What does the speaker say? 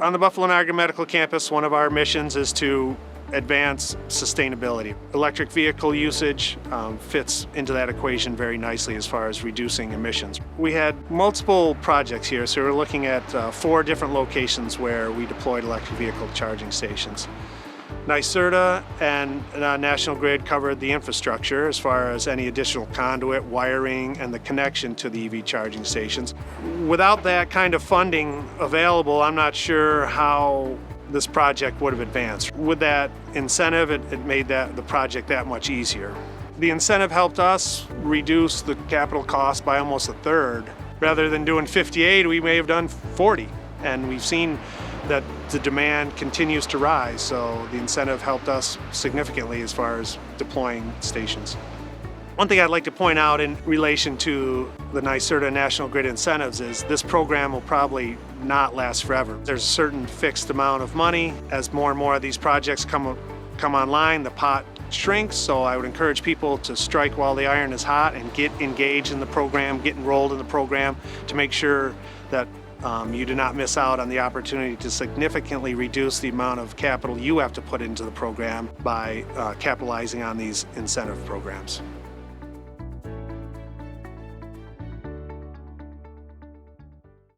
On the Buffalo Niagara Medical Campus, one of our missions is to advance sustainability. Electric vehicle usage fits into that equation very nicely as far as reducing emissions. We had multiple projects here, so we're looking at 4 different locations where we deployed electric vehicle charging stations. NYSERDA and National Grid covered the infrastructure as far as any additional conduit, wiring, and the connection to the EV charging stations. Without that kind of funding available, I'm not sure how this project would have advanced. With that incentive, it made the project that much easier. The incentive helped us reduce the capital cost by almost a third. Rather than doing 58, we may have done 40. And we've seen that the demand continues to rise, so the incentive helped us significantly as far as deploying stations. One thing I'd like to point out in relation to the NYSERDA National Grid incentives is this program will probably not last forever. There's a certain fixed amount of money. As more and more of these projects come online, the pot shrinks, so I would encourage people to strike while the iron is hot and get engaged in the program, get enrolled in the program to make sure that you do not miss out on the opportunity to significantly reduce the amount of capital you have to put into the program by capitalizing on these incentive programs.